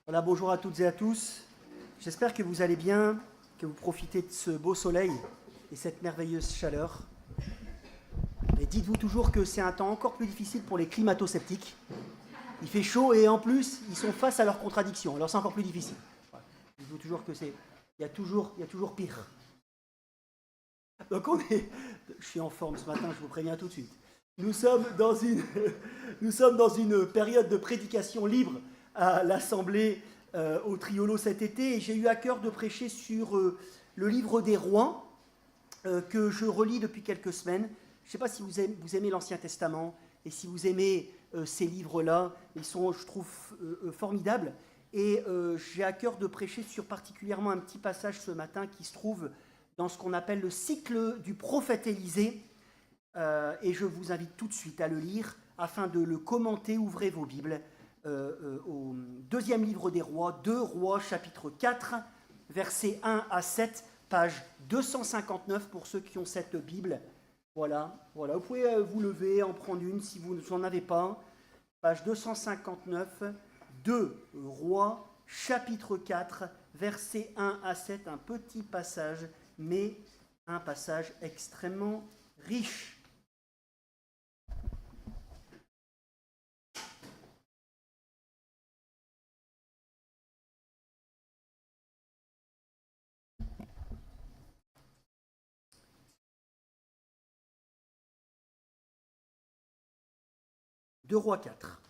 Voilà, bonjour à toutes et à tous. J'espère que vous allez bien, que vous profitez de ce beau soleil et cette merveilleuse chaleur. Et dites-vous toujours que c'est un temps encore plus difficile pour les climato-sceptiques. Il fait chaud et en plus, ils sont face à leurs contradictions. Alors c'est encore plus difficile. Voilà. Dites-vous toujours que il y a toujours pire. Donc je suis en forme ce matin, je vous préviens tout de suite. Nous sommes dans une période de prédication libre à l'Assemblée au Triolo cet été et j'ai eu à cœur de prêcher sur le livre des Rois que je relis depuis quelques semaines. Je ne sais pas si vous aimez l'Ancien Testament et si vous aimez ces livres-là. Ils sont, je trouve, formidables. Et j'ai à cœur de prêcher sur particulièrement un petit passage ce matin qui se trouve dans ce qu'on appelle le cycle du prophète Élisée. Et je vous invite tout de suite à le lire afin de le commenter. Ouvrez vos Bibles au deuxième livre des Rois, 2 Rois chapitre 4, versets 1 à 7, page 259 pour ceux qui ont cette Bible. Voilà. Vous pouvez vous lever, en prendre une si vous n'en avez pas. Page 259, 2 Rois chapitre 4, versets 1 à 7, un petit passage, mais un passage extrêmement riche. De Rois 4.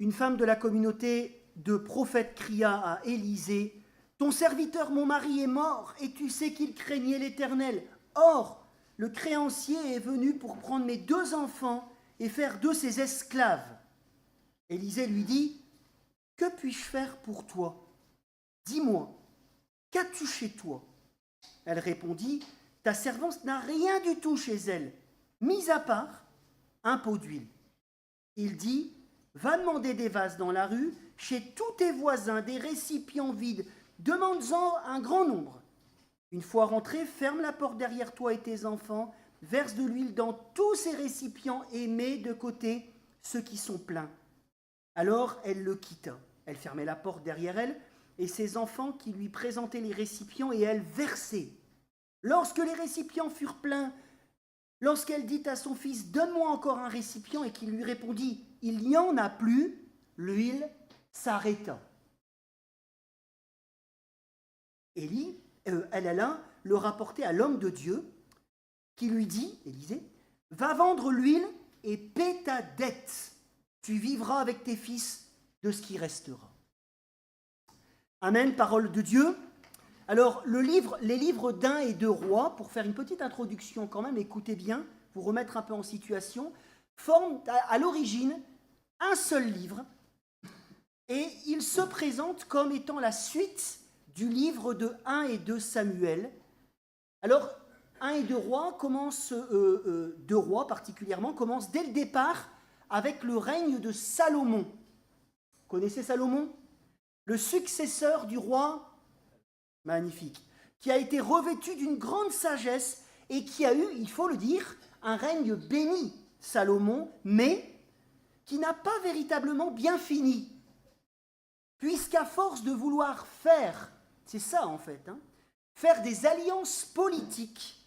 Une femme de la communauté de prophètes cria à Élisée : « Ton serviteur, mon mari, est mort, et tu sais qu'il craignait l'Éternel. Or, le créancier est venu pour prendre mes 2 enfants et faire d'eux ses esclaves. » Élisée lui dit : « Que puis-je faire pour toi ? Dis-moi, qu'as-tu chez toi ? » Elle répondit : « Ta servante n'a rien du tout chez elle, mis à part un pot d'huile. » Il dit : « Va demander des vases dans la rue, chez tous tes voisins, des récipients vides, demande-en un grand nombre. Une fois rentré, ferme la porte derrière toi et tes enfants, verse de l'huile dans tous ces récipients et mets de côté ceux qui sont pleins. » Alors elle le quitta. Elle fermait la porte derrière elle, et ses enfants qui lui présentaient les récipients, et elle versait. Lorsque les récipients furent pleins, lorsqu'elle dit à son fils : « Donne-moi encore un récipient » et qu'il lui répondit : « Il n'y en a plus », l'huile s'arrêta. Elle alla le rapporter à l'homme de Dieu qui lui dit, Élisée : « Va vendre l'huile et paie ta dette. Tu vivras avec tes fils de ce qui restera. » Amen, parole de Dieu. Alors, les livres d'1 et 2 Rois, pour faire une petite introduction quand même, écoutez bien, vous remettre un peu en situation, forment à l'origine un seul livre, et il se présente comme étant la suite du livre de 1 et 2 Samuel. Alors, 1 et 2 Rois commencent, 2 Rois particulièrement, commencent dès le départ avec le règne de Salomon. Vous connaissez Salomon ? Le successeur du roi magnifique, qui a été revêtu d'une grande sagesse et qui a eu, il faut le dire, un règne béni, Salomon, mais qui n'a pas véritablement bien fini. Puisqu'à force de vouloir faire, c'est ça en fait, faire des alliances politiques,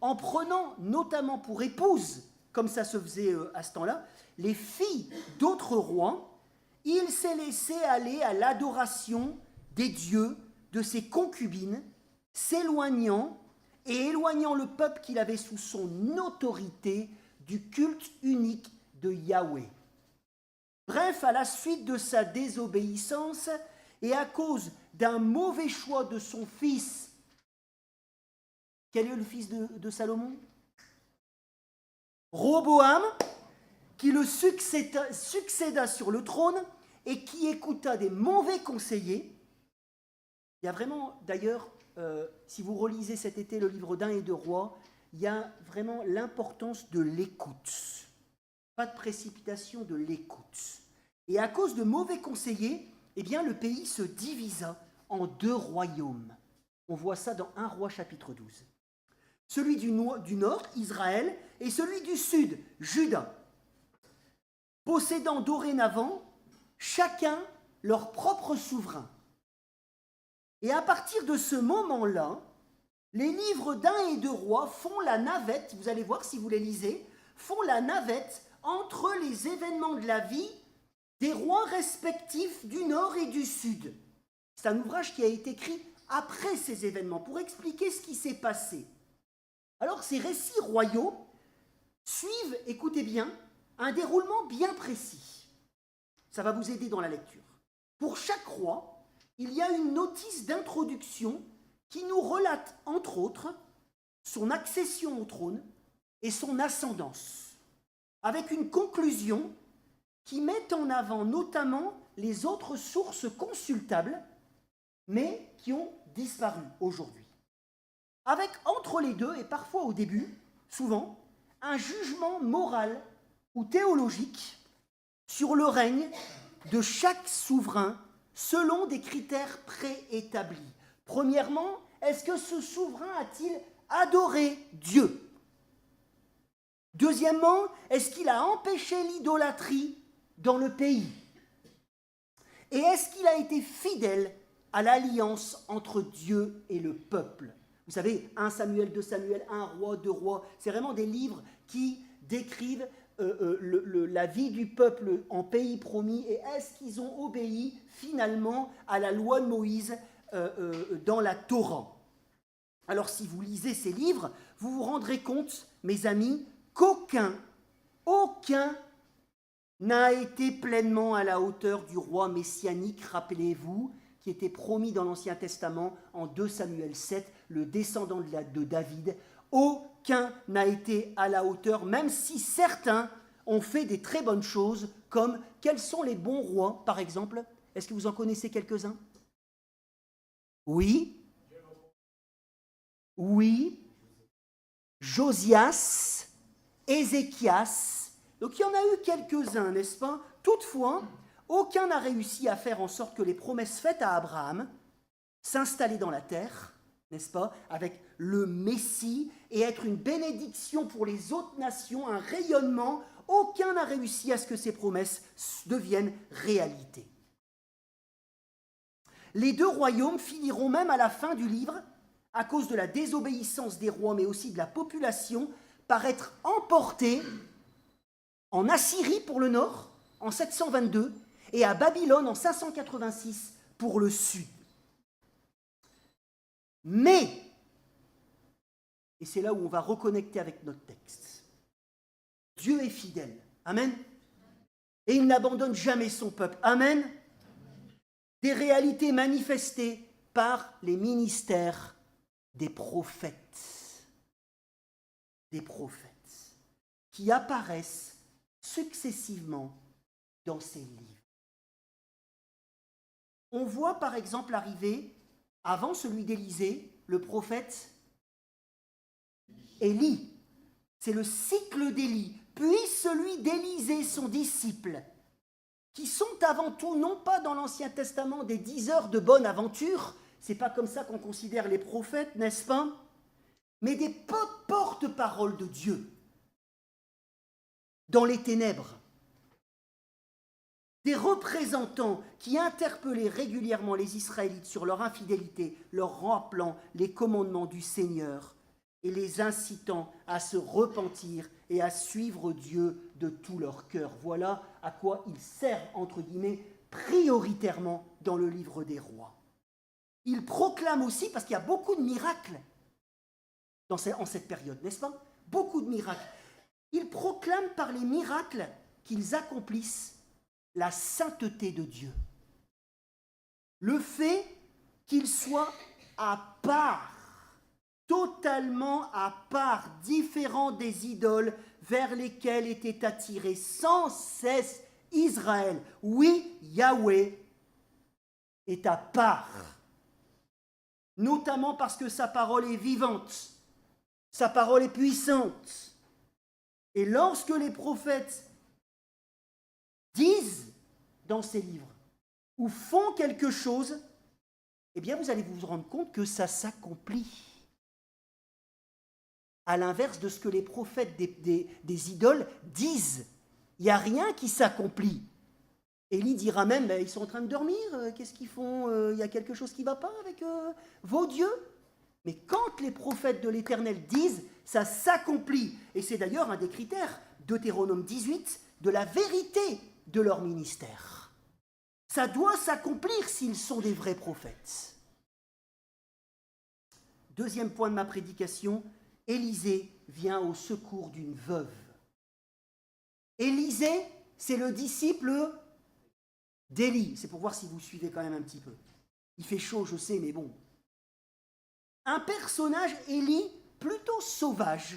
en prenant notamment pour épouse, comme ça se faisait à ce temps-là, les filles d'autres rois, il s'est laissé aller à l'adoration des dieux, de ses concubines, s'éloignant et éloignant le peuple qu'il avait sous son autorité du culte unique de Yahweh. Bref, à la suite de sa désobéissance et à cause d'un mauvais choix de son fils, quel est le fils de Salomon ? Roboam, qui le succéda sur le trône et qui écouta des mauvais conseillers. Il y a vraiment, d'ailleurs, si vous relisez cet été le livre d'1 et 2 Rois, il y a vraiment l'importance de l'écoute. Pas de précipitation, de l'écoute. Et à cause de mauvais conseillers, eh bien, le pays se divisa en 2 royaumes. On voit ça dans 1 Roi chapitre 12. Celui du nord, Israël, et celui du sud, Juda, possédant dorénavant chacun leur propre souverain. Et à partir de ce moment-là, les livres d'Un et de Rois font la navette, vous allez voir si vous les lisez, font la navette entre les événements de la vie des rois respectifs du Nord et du Sud. C'est un ouvrage qui a été écrit après ces événements pour expliquer ce qui s'est passé. Alors ces récits royaux suivent, écoutez bien, un déroulement bien précis. Ça va vous aider dans la lecture. Pour chaque roi, il y a une notice d'introduction qui nous relate, entre autres, son accession au trône et son ascendance, avec une conclusion qui met en avant notamment les autres sources consultables, mais qui ont disparu aujourd'hui. Avec entre les deux, et parfois au début, souvent, un jugement moral ou théologique sur le règne de chaque souverain selon des critères préétablis. Premièrement, est-ce que ce souverain a-t-il adoré Dieu? Deuxièmement, est-ce qu'il a empêché l'idolâtrie dans le pays? Et est-ce qu'il a été fidèle à l'alliance entre Dieu et le peuple? Vous savez, 1 Samuel, 2 Samuel, 1 roi, 2 rois, c'est vraiment des livres qui décrivent la vie du peuple en pays promis et est-ce qu'ils ont obéi finalement à la loi de Moïse dans la Torah. Alors si vous lisez ces livres, vous vous rendrez compte, mes amis, aucun n'a été pleinement à la hauteur du roi messianique, rappelez-vous, qui était promis dans l'Ancien Testament en 2 Samuel 7, le descendant de David. Aucun n'a été à la hauteur, même si certains ont fait des très bonnes choses, comme quels sont les bons rois, par exemple? Est-ce que vous en connaissez quelques-uns? Oui, Josias, Ézéchias. Donc il y en a eu quelques-uns, n'est-ce pas? Toutefois, aucun n'a réussi à faire en sorte que les promesses faites à Abraham, s'installer dans la terre, n'est-ce pas, avec le Messie et être une bénédiction pour les autres nations, un rayonnement, aucun n'a réussi à ce que ces promesses deviennent réalité. Les deux royaumes finiront même à la fin du livre, à cause de la désobéissance des rois, mais aussi de la population, par être emportés en Assyrie pour le nord, en 722, et à Babylone en 586 pour le sud. Mais, et c'est là où on va reconnecter avec notre texte, Dieu est fidèle. Amen. Et il n'abandonne jamais son peuple. Amen. Des réalités manifestées par les ministères des prophètes. Des prophètes qui apparaissent successivement dans ces livres. On voit par exemple arriver, avant celui d'Élisée, le prophète Élie. C'est le cycle d'Élie, puis celui d'Élisée, son disciple, qui sont avant tout, non pas dans l'Ancien Testament des 10 heures de bonne aventure, c'est pas comme ça qu'on considère les prophètes, n'est-ce pas? Mais des porte-paroles de Dieu dans les ténèbres. Des représentants qui interpellaient régulièrement les Israélites sur leur infidélité, leur rappelant les commandements du Seigneur et les incitant à se repentir et à suivre Dieu de tout leur cœur. Voilà à quoi ils servent, entre guillemets, prioritairement dans le livre des rois. Ils proclament aussi, parce qu'il y a beaucoup de miracles en cette période, n'est-ce pas? Beaucoup de miracles. Ils proclament par les miracles qu'ils accomplissent la sainteté de Dieu. Le fait qu'ils soient à part, totalement à part, différents des idoles vers lesquelles était attiré sans cesse Israël. Oui, Yahweh est à part, notamment parce que sa parole est vivante, sa parole est puissante. Et lorsque les prophètes disent dans ces livres ou font quelque chose, eh bien vous allez vous rendre compte que ça s'accomplit. À l'inverse de ce que les prophètes des idoles disent, il n'y a rien qui s'accomplit. Élie dira même, ben, ils sont en train de dormir, qu'est-ce qu'ils font? Il y a quelque chose qui ne va pas avec vos dieux? Mais quand les prophètes de l'Éternel disent, ça s'accomplit. Et c'est d'ailleurs un des critères, Deutéronome 18, de la vérité de leur ministère. Ça doit s'accomplir s'ils sont des vrais prophètes. Deuxième point de ma prédication, Élisée vient au secours d'une veuve. Élisée, c'est le disciple d'Élie. C'est pour voir si vous suivez quand même un petit peu. Il fait chaud, je sais, mais bon. Un personnage, Élie, plutôt sauvage.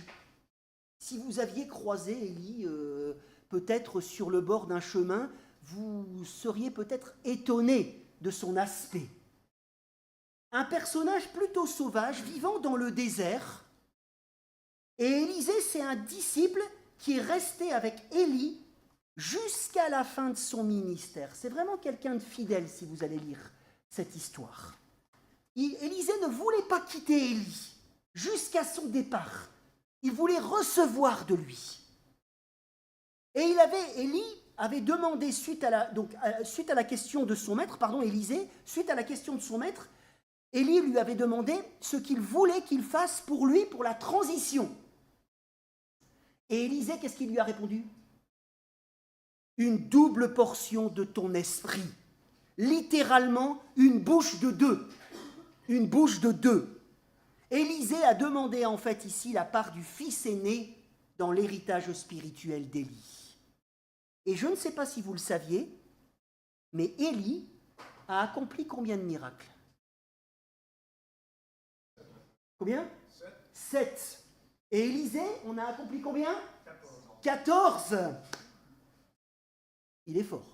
Si vous aviez croisé Élie, peut-être sur le bord d'un chemin, vous seriez peut-être étonné de son aspect. Un personnage plutôt sauvage, vivant dans le désert. Et Élisée, c'est un disciple qui est resté avec Élie jusqu'à la fin de son ministère. C'est vraiment quelqu'un de fidèle, si vous allez lire cette histoire. Élisée ne voulait pas quitter Élie jusqu'à son départ. Il voulait recevoir de lui. Et Élie avait demandé, suite à la question de son maître, Élisée, suite à la question de son maître, Élie lui avait demandé ce qu'il voulait qu'il fasse pour lui, pour la transition. Et Élisée, qu'est-ce qu'il lui a répondu? Une double portion de ton esprit. Littéralement, une bouche de deux. Une bouche de deux. Élisée a demandé en fait ici la part du fils aîné dans l'héritage spirituel d'Élie. Et je ne sais pas si vous le saviez, mais Élie a accompli combien de miracles? Combien? 7. Et Élisée, on a accompli combien? 14. Il est fort.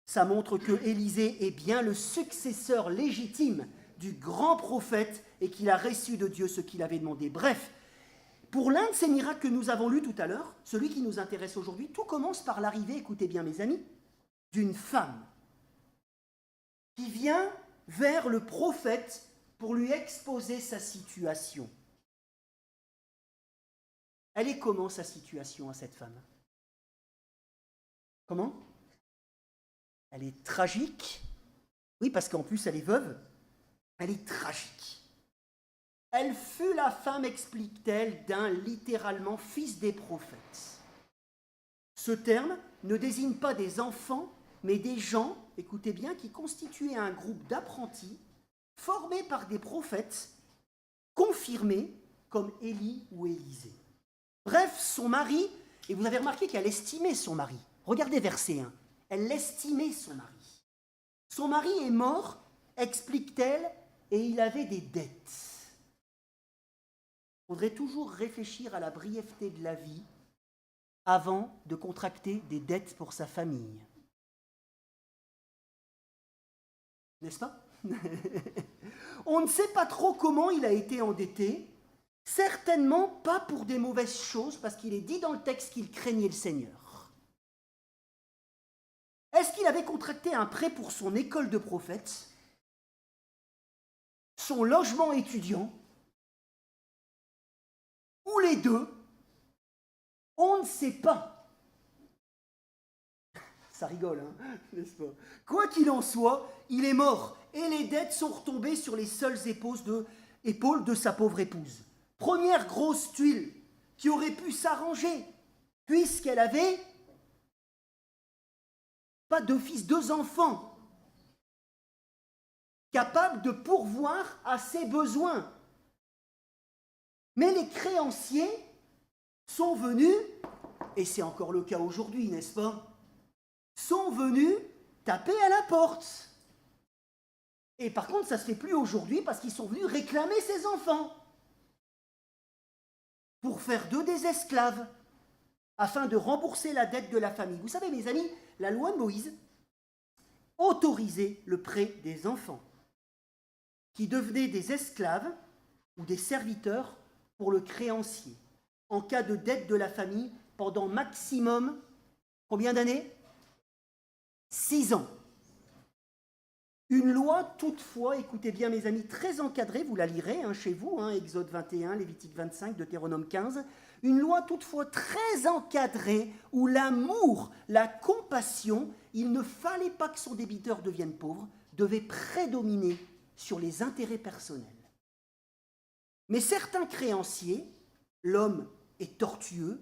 Ça montre que Élisée est bien le successeur légitime du grand prophète et qu'il a reçu de Dieu ce qu'il avait demandé. Bref, pour l'un de ces miracles que nous avons lus tout à l'heure, celui qui nous intéresse aujourd'hui, tout commence par l'arrivée, écoutez bien mes amis, d'une femme qui vient vers le prophète pour lui exposer sa situation. Elle est comment sa situation à cette femme? Comment? Elle est tragique. Oui, parce qu'en plus elle est veuve. Elle est tragique. Elle fut la femme, explique-t-elle, d'un littéralement fils des prophètes. Ce terme ne désigne pas des enfants, mais des gens, écoutez bien, qui constituaient un groupe d'apprentis formés par des prophètes confirmés comme Élie ou Élisée. Bref, son mari, et vous avez remarqué qu'elle estimait son mari. Regardez verset 1. Elle estimait son mari. Son mari est mort, explique-t-elle, et il avait des dettes. Il faudrait toujours réfléchir à la brièveté de la vie avant de contracter des dettes pour sa famille. N'est-ce pas? On ne sait pas trop comment il a été endetté, certainement pas pour des mauvaises choses, parce qu'il est dit dans le texte qu'il craignait le Seigneur. Est-ce qu'il avait contracté un prêt pour son école de prophète, son logement étudiant, ou les deux? On ne sait pas. Ça rigole, hein, n'est-ce pas? Quoi qu'il en soit, il est mort, et les dettes sont retombées sur les seules épaules de sa pauvre épouse. Première grosse tuile qui aurait pu s'arranger, puisqu'elle avait pas deux fils, 2 enfants, capables de pourvoir à ses besoins. Mais les créanciers sont venus, et c'est encore le cas aujourd'hui, n'est-ce pas, sont venus taper à la porte. Et par contre, ça ne se fait plus aujourd'hui parce qu'ils sont venus réclamer ses enfants pour faire d'eux des esclaves, afin de rembourser la dette de la famille. Vous savez, mes amis, la loi de Moïse autorisait le prêt des enfants, qui devenaient des esclaves ou des serviteurs pour le créancier, en cas de dette de la famille, pendant maximum, combien d'années? 6 ans. Une loi, toutefois, écoutez bien mes amis, très encadrée, vous la lirez chez vous, Exode 21, Lévitique 25, Deutéronome 15, une loi toutefois très encadrée où l'amour, la compassion, il ne fallait pas que son débiteur devienne pauvre, devait prédominer sur les intérêts personnels. Mais certains créanciers, l'homme est tortueux,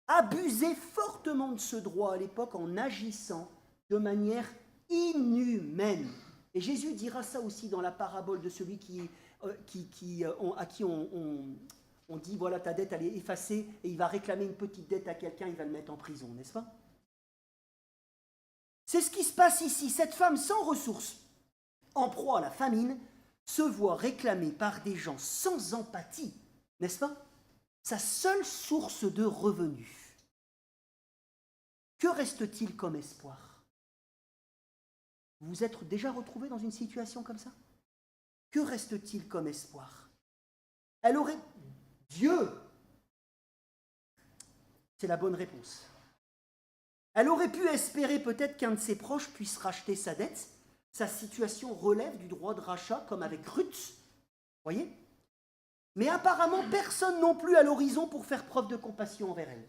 abusaient fortement de ce droit à l'époque en agissant de manière inhumaine. Et Jésus dira ça aussi dans la parabole de celui à qui on dit, voilà, ta dette, elle est effacée, et il va réclamer une petite dette à quelqu'un, il va le mettre en prison, n'est-ce pas? C'est ce qui se passe ici. Cette femme sans ressources, en proie à la famine, se voit réclamée par des gens sans empathie, n'est-ce pas? Sa seule source de revenus. Que reste-t-il comme espoir? Vous vous êtes déjà retrouvé dans une situation comme ça? Que reste-t-il comme espoir? Elle aurait... Dieu, c'est la bonne réponse. Elle aurait pu espérer peut-être qu'un de ses proches puisse racheter sa dette. Sa situation relève du droit de rachat, comme avec Ruth. Voyez? Mais apparemment, personne non plus à l'horizon pour faire preuve de compassion envers elle.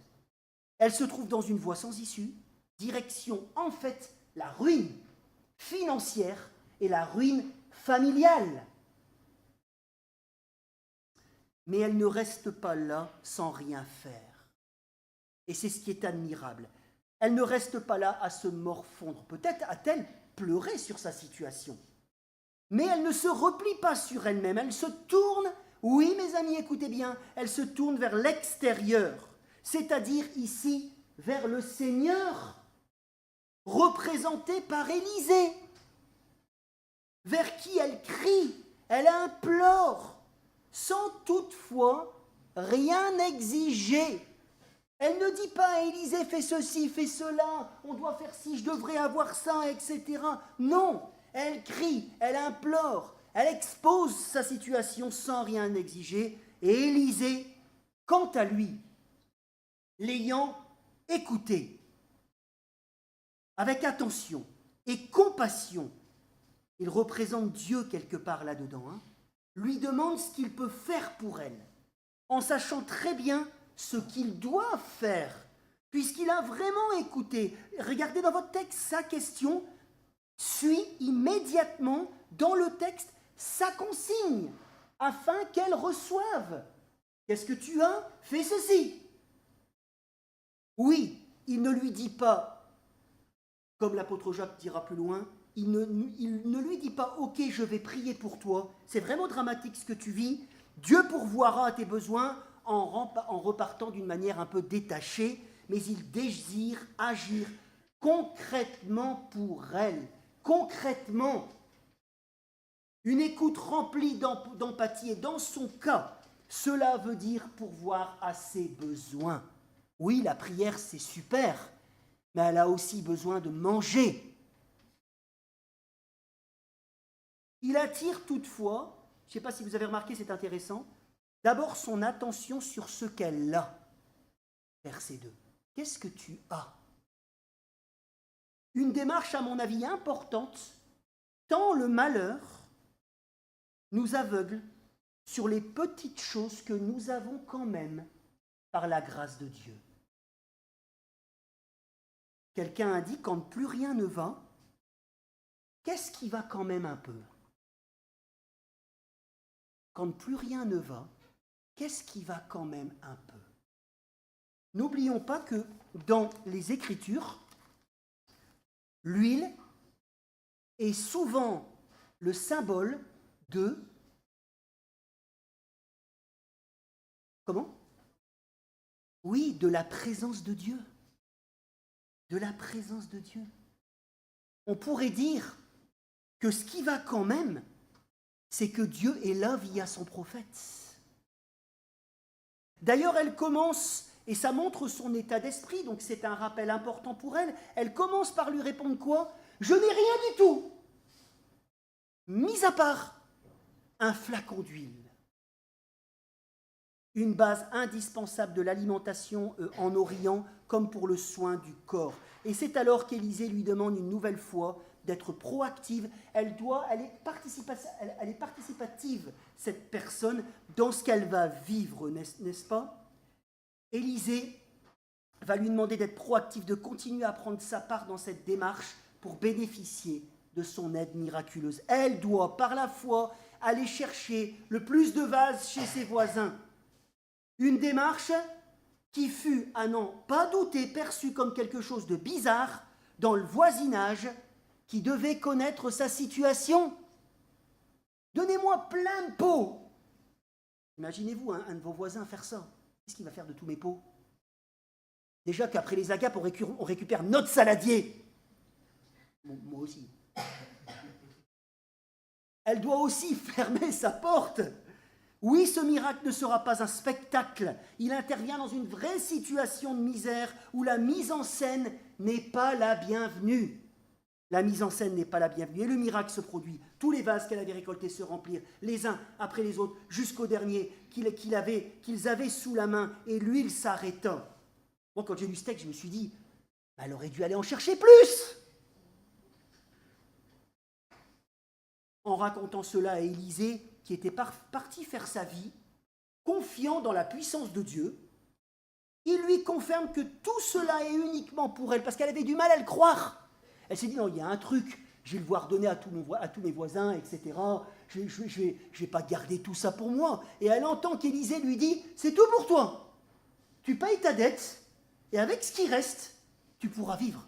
Elle se trouve dans une voie sans issue, direction en fait la ruine financière et la ruine familiale. Mais elle ne reste pas là sans rien faire. Et c'est ce qui est admirable. Elle ne reste pas là à se morfondre. Peut-être a-t-elle pleuré sur sa situation. Mais elle ne se replie pas sur elle-même. Elle se tourne, oui mes amis, écoutez bien, elle se tourne vers l'extérieur. C'est-à-dire ici, vers le Seigneur, représenté par Élisée, vers qui elle crie, elle implore, sans toutefois rien exiger. Elle ne dit pas à Élisée, fais ceci, fais cela, on doit faire ci, je devrais avoir ça, etc. Non, elle crie, elle implore, elle expose sa situation sans rien exiger. Et Élisée, quant à lui, l'ayant écouté avec attention et compassion, il représente Dieu quelque part là-dedans, lui demande ce qu'il peut faire pour elle, en sachant très bien ce qu'il doit faire, puisqu'il a vraiment écouté. Regardez dans votre texte, sa question suit immédiatement dans le texte sa consigne, afin qu'elle reçoive. Qu'est-ce que tu as? Fais ceci. Oui, il ne lui dit pas, comme l'apôtre Jacques dira plus loin, il ne lui dit pas « Ok, je vais prier pour toi, c'est vraiment dramatique ce que tu vis, Dieu pourvoira à tes besoins en repartant d'une manière un peu détachée, mais il désire agir concrètement pour elle, concrètement. Une écoute remplie d'empathie, et dans son cas, cela veut dire pourvoir à ses besoins. Oui, la prière, c'est super, mais elle a aussi besoin de manger. Il attire toutefois, je ne sais pas si vous avez remarqué, c'est intéressant, d'abord son attention sur ce qu'elle a. Verset 2. Qu'est-ce que tu as? Une démarche, à mon avis, importante, tant le malheur nous aveugle sur les petites choses que nous avons quand même par la grâce de Dieu. Quelqu'un a dit, quand plus rien ne va, qu'est-ce qui va quand même un peu? Quand plus rien ne va, qu'est-ce qui va quand même un peu? N'oublions pas que dans les Écritures, l'huile est souvent le symbole de... Comment? Oui, de la présence de Dieu. De la présence de Dieu. On pourrait dire que ce qui va quand même, c'est que Dieu est là via son prophète. D'ailleurs, elle commence, et ça montre son état d'esprit, donc c'est un rappel important pour elle, elle commence par lui répondre quoi? Je n'ai rien du tout, mis à part un flacon d'huile. Une base indispensable de l'alimentation en Orient, comme pour le soin du corps. Et c'est alors qu'Élisée lui demande une nouvelle fois d'être proactive, elle est participative, cette personne, dans ce qu'elle va vivre, n'est-ce pas? Élisée va lui demander d'être proactive, de continuer à prendre sa part dans cette démarche pour bénéficier de son aide miraculeuse. Elle doit, par la foi, aller chercher le plus de vases chez ses voisins. Une démarche qui fut, à n'en pas douter, perçue comme quelque chose de bizarre dans le voisinage qui devait connaître sa situation. Donnez-moi plein de pots. Imaginez-vous un de vos voisins faire ça. Qu'est-ce qu'il va faire de tous mes pots? Déjà qu'après les agapes, on récupère notre saladier. Bon, moi aussi. Elle doit aussi fermer sa porte. Oui, ce miracle ne sera pas un spectacle. Il intervient dans une vraie situation de misère où la mise en scène n'est pas la bienvenue. La mise en scène n'est pas la bienvenue. Et le miracle se produit. Tous les vases qu'elle avait récoltés se remplirent, les uns après les autres, jusqu'au dernier qu'ils avaient sous la main. Et l'huile s'arrêta. Moi, quand j'ai lu ce texte, je me suis dit, elle aurait dû aller en chercher plus. En racontant cela à Élisée, qui était parti faire sa vie, confiant dans la puissance de Dieu, il lui confirme que tout cela est uniquement pour elle, parce qu'elle avait du mal à le croire. Elle s'est dit, non, il y a un truc, je vais le voir donner à tous mes voisins, etc. Je ne vais pas garder tout ça pour moi. Et elle entend qu'Élisée lui dit, c'est tout pour toi. Tu payes ta dette, et avec ce qui reste, tu pourras vivre.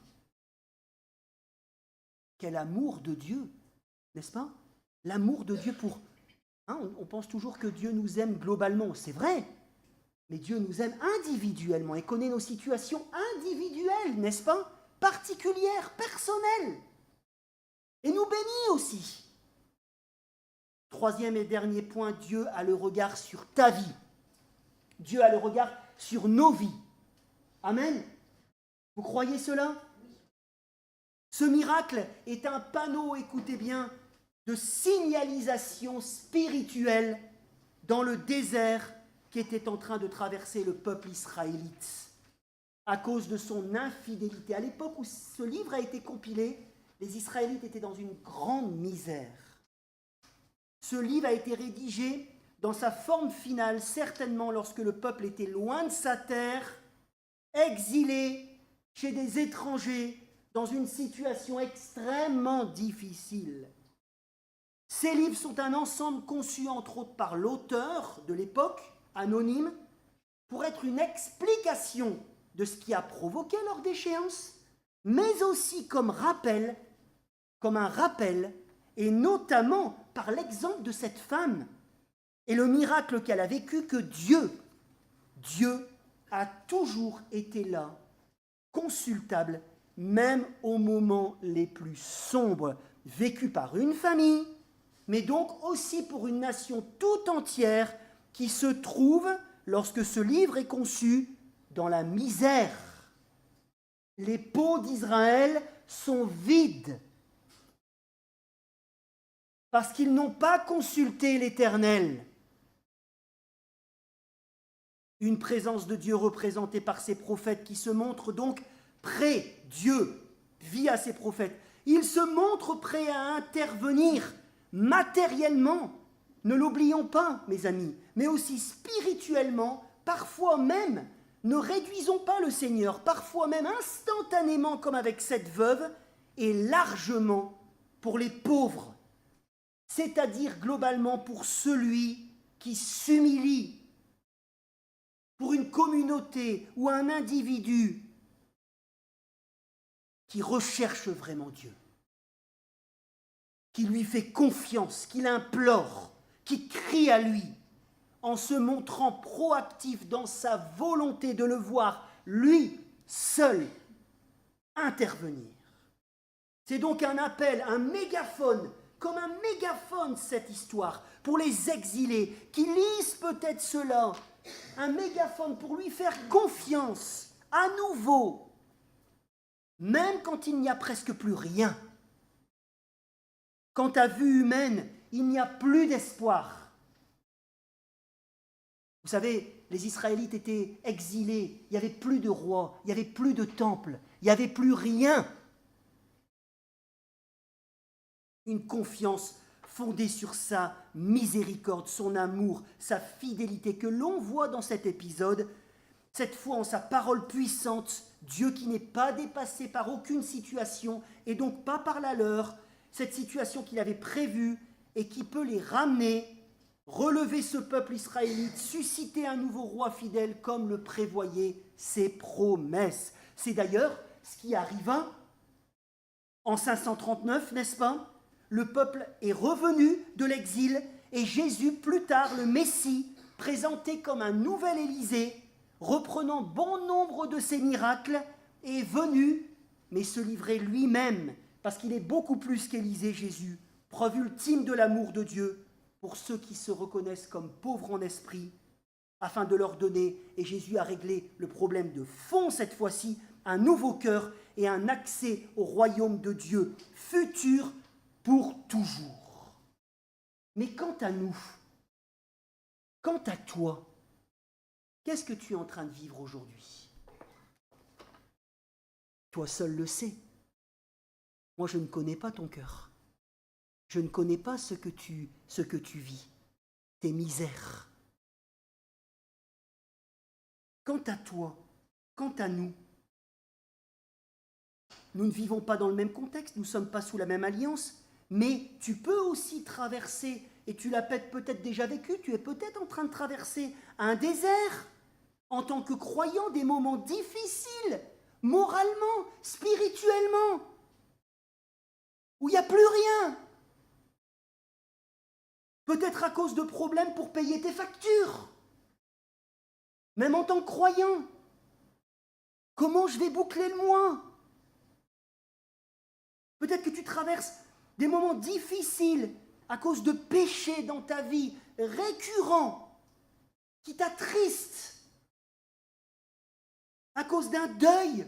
Quel amour de Dieu, n'est-ce pas? L'amour de Dieu pour... on pense toujours que Dieu nous aime globalement, c'est vrai, mais Dieu nous aime individuellement et connaît nos situations individuelles, n'est-ce pas? Particulières, personnelles. Et nous bénit aussi. Troisième et dernier point, Dieu a le regard sur ta vie. Dieu a le regard sur nos vies. Amen. Vous croyez cela? Ce miracle est un panneau, écoutez bien, de signalisation spirituelle dans le désert qu'était en train de traverser le peuple israélite à cause de son infidélité. À l'époque où ce livre a été compilé, les Israélites étaient dans une grande misère. Ce livre a été rédigé dans sa forme finale, certainement lorsque le peuple était loin de sa terre, exilé chez des étrangers, dans une situation extrêmement difficile. Ces livres sont un ensemble conçu entre autres par l'auteur de l'époque, anonyme, pour être une explication de ce qui a provoqué leur déchéance, mais aussi comme un rappel, et notamment par l'exemple de cette femme et le miracle qu'elle a vécu, que Dieu a toujours été là, consultable, même aux moments les plus sombres, vécus par une famille, mais donc aussi pour une nation tout entière qui se trouve, lorsque ce livre est conçu, dans la misère. Les pots d'Israël sont vides parce qu'ils n'ont pas consulté l'Éternel. Une présence de Dieu représentée par ses prophètes qui se montrent donc prêts, Dieu, via ses prophètes. Ils se montrent prêts à intervenir matériellement, ne l'oublions pas, mes amis, mais aussi spirituellement, parfois même. Ne réduisons pas le Seigneur, parfois même instantanément comme avec cette veuve, et largement pour les pauvres, c'est-à-dire globalement pour celui qui s'humilie, pour une communauté ou un individu qui recherche vraiment Dieu, qui lui fait confiance, qui l'implore, qui crie à lui, en se montrant proactif dans sa volonté de le voir, lui seul, intervenir. C'est donc un appel, un mégaphone, comme un mégaphone cette histoire, pour les exilés qui lisent peut-être cela, un mégaphone pour lui faire confiance à nouveau, même quand il n'y a presque plus rien. Quand à vue humaine, il n'y a plus d'espoir. Vous savez, les Israélites étaient exilés, il n'y avait plus de roi, il n'y avait plus de temple, il n'y avait plus rien. Une confiance fondée sur sa miséricorde, son amour, sa fidélité que l'on voit dans cet épisode, cette foi en sa parole puissante, Dieu qui n'est pas dépassé par aucune situation et donc pas par la leur, cette situation qu'il avait prévue et qui peut les ramener, relever ce peuple israélite, susciter un nouveau roi fidèle comme le prévoyaient ses promesses. C'est d'ailleurs ce qui arriva en 539, n'est-ce pas? Le peuple est revenu de l'exil et Jésus, plus tard, le Messie, présenté comme un nouvel Élysée, reprenant bon nombre de ses miracles, est venu, mais se livrer lui-même, parce qu'il est beaucoup plus qu'Élysée, Jésus, preuve ultime de l'amour de Dieu pour ceux qui se reconnaissent comme pauvres en esprit, afin de leur donner, et Jésus a réglé le problème de fond cette fois-ci, un nouveau cœur et un accès au royaume de Dieu, futur pour toujours. Mais quant à nous, quant à toi, qu'est-ce que tu es en train de vivre aujourd'hui? Toi seul le sais. Moi, je ne connais pas ton cœur. Je ne connais pas ce que tu vis, tes misères. Quant à toi, quant à nous, nous ne vivons pas dans le même contexte, nous ne sommes pas sous la même alliance, mais tu peux aussi traverser, et tu l'as peut-être déjà vécu, tu es peut-être en train de traverser un désert en tant que croyant, des moments difficiles, moralement, spirituellement, où il n'y a plus rien. Peut-être à cause de problèmes pour payer tes factures. Même en tant que croyant. Comment je vais boucler le mois? Peut-être que tu traverses des moments difficiles à cause de péchés dans ta vie récurrents qui t'attristent, à cause d'un deuil,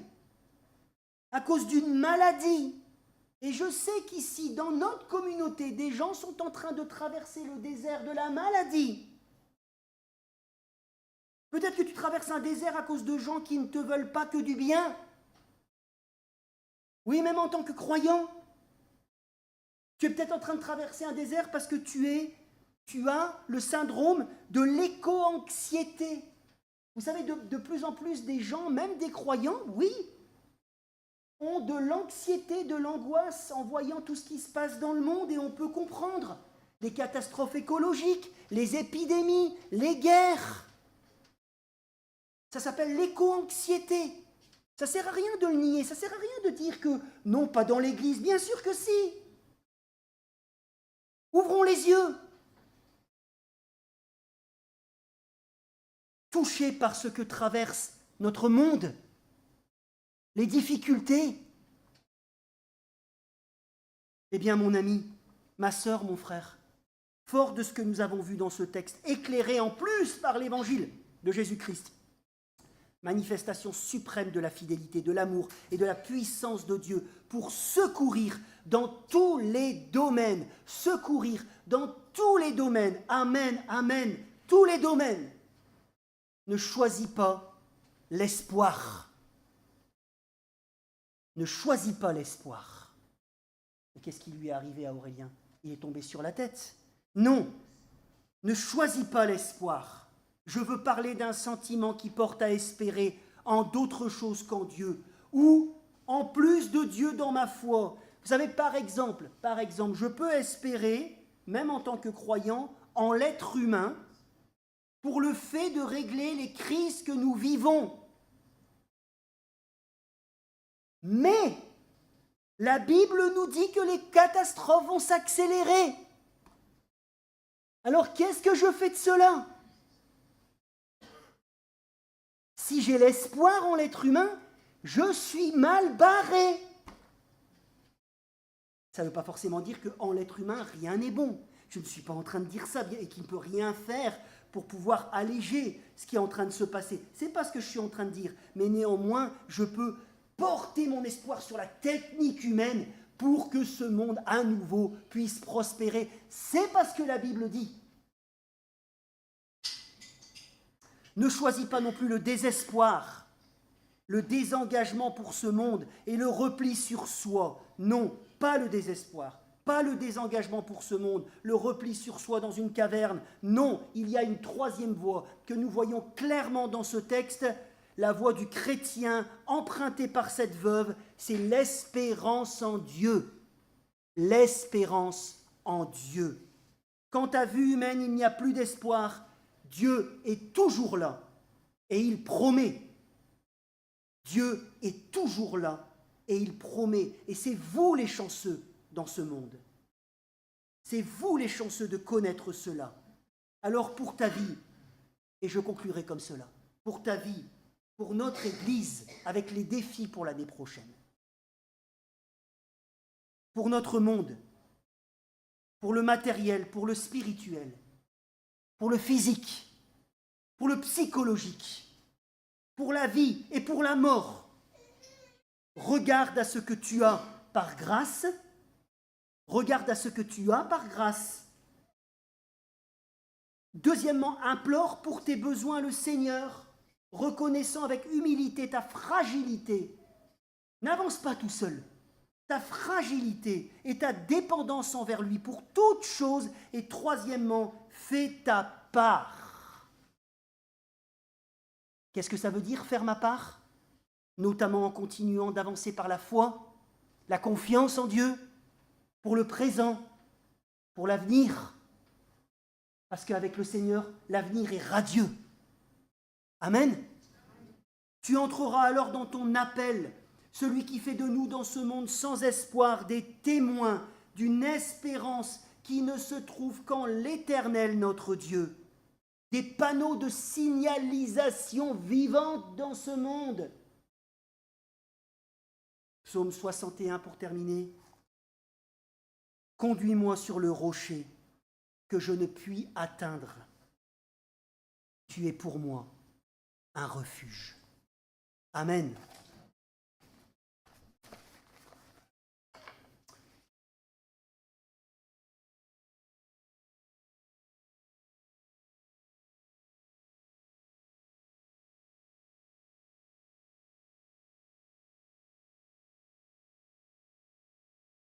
à cause d'une maladie. Et je sais qu'ici, dans notre communauté, des gens sont en train de traverser le désert de la maladie. Peut-être que tu traverses un désert à cause de gens qui ne te veulent pas que du bien. Oui, même en tant que croyant. Tu es peut-être en train de traverser un désert parce que tu as le syndrome de l'éco-anxiété. Vous savez, de plus en plus des gens, même des croyants, oui, ont de l'anxiété, de l'angoisse en voyant tout ce qui se passe dans le monde, et on peut comprendre les catastrophes écologiques, les épidémies, les guerres. Ça s'appelle l'éco-anxiété. Ça ne sert à rien de le nier, ça ne sert à rien de dire que non, pas dans l'Église, bien sûr que si. Ouvrons les yeux. Touchés par ce que traverse notre monde, les difficultés. Eh bien, mon ami, ma sœur, mon frère, fort de ce que nous avons vu dans ce texte, éclairé en plus par l'évangile de Jésus-Christ, manifestation suprême de la fidélité, de l'amour et de la puissance de Dieu pour secourir dans tous les domaines. Secourir dans tous les domaines. Amen, amen. Tous les domaines. Ne choisis pas l'espoir. Ne choisis pas l'espoir. Et qu'est-ce qui lui est arrivé à Aurélien? Il est tombé sur la tête. Non, ne choisis pas l'espoir. Je veux parler d'un sentiment qui porte à espérer en d'autres choses qu'en Dieu, ou en plus de Dieu dans ma foi. Vous savez, par exemple, je peux espérer, même en tant que croyant, en l'être humain, pour le fait de régler les crises que nous vivons. Mais la Bible nous dit que les catastrophes vont s'accélérer. Alors qu'est-ce que je fais de cela? Si j'ai l'espoir en l'être humain, je suis mal barré. Ça ne veut pas forcément dire qu'en l'être humain, rien n'est bon. Je ne suis pas en train de dire ça et qu'il ne peut rien faire pour pouvoir alléger ce qui est en train de se passer. Ce n'est pas ce que je suis en train de dire, mais néanmoins, je peux porter mon espoir sur la technique humaine pour que ce monde à nouveau puisse prospérer. C'est parce que la Bible dit. Ne choisis pas non plus le désespoir, le désengagement pour ce monde et le repli sur soi. Non, pas le désespoir, Pas le désengagement pour ce monde, le repli sur soi dans une caverne. Non, il y a une troisième voie que nous voyons clairement dans ce texte. La voie du chrétien empruntée par cette veuve, c'est l'espérance en Dieu. L'espérance en Dieu. Quand à vue humaine il n'y a plus d'espoir, Dieu est toujours là et il promet. Dieu est toujours là et il promet. Et c'est vous les chanceux dans ce monde. C'est vous les chanceux de connaître cela. Alors pour ta vie, et je conclurai comme cela, pour ta vie, pour notre Église, avec les défis pour l'année prochaine, pour notre monde, pour le matériel, pour le spirituel, pour le physique, pour le psychologique, pour la vie et pour la mort. Regarde à ce que tu as par grâce. Regarde à ce que tu as par grâce. Deuxièmement, implore pour tes besoins le Seigneur, reconnaissant avec humilité ta fragilité. N'avance pas tout seul. Ta fragilité et ta dépendance envers lui pour toute chose. Et troisièmement, fais ta part. Qu'est-ce que ça veut dire, faire ma part? Notamment en continuant d'avancer par la foi, la confiance en Dieu, pour le présent, pour l'avenir. Parce qu'avec le Seigneur, l'avenir est radieux. Amen. Tu entreras alors dans ton appel, celui qui fait de nous dans ce monde sans espoir des témoins d'une espérance qui ne se trouve qu'en l'Éternel notre Dieu. Des panneaux de signalisation vivante dans ce monde. Psaume 61 pour terminer. Conduis-moi sur le rocher que je ne puis atteindre. Tu es pour moi un refuge. Amen.